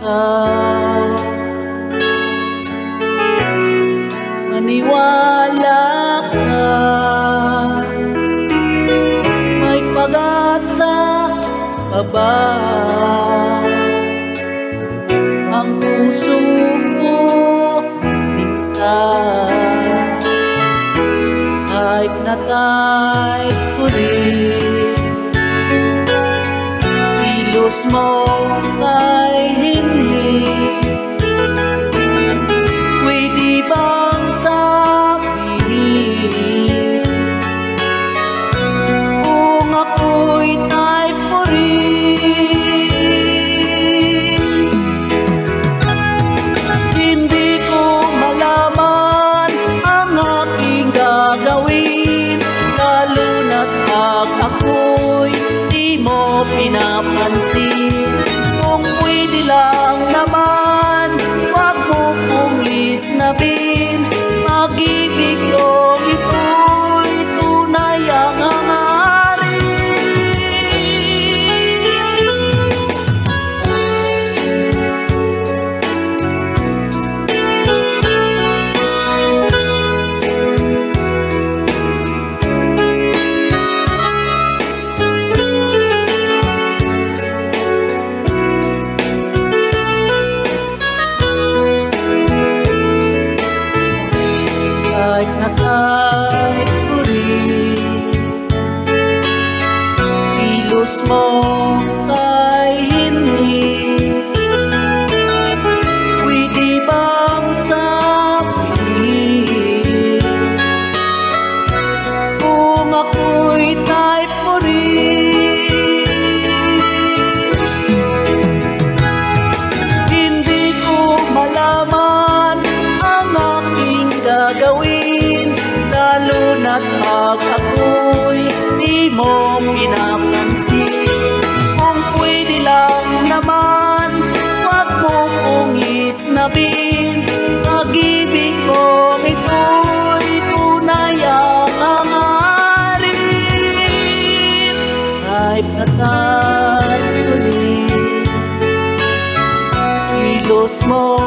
ka. Maniwala ka, may pag-asa ka ba? Ang puso ko sinta, type na type ko rin. Kilos mo ay hindi, pwede bang sabihin kung ako'y type mo rin? Hindi ko malaman ang aking gagawin, lalo na't pag ako'y di mo pinapansin. Kung pwede lang naman, wag mo kong isnabin. Pag-ibig ko ito'y tunay ang hangarin. Type na type ko rin, kilos mo ay hindi, pwede bang sabihin kung ako'y type mo rin? Hindi ko malaman ang aking gagawin, lalo na't pag ako'y di mo pinapansin. Kung pwede lang naman, wag mo kong isnabin. Pag-ibig ko ito'y tunay ang hangarin. Type na type ko rin, kilos mo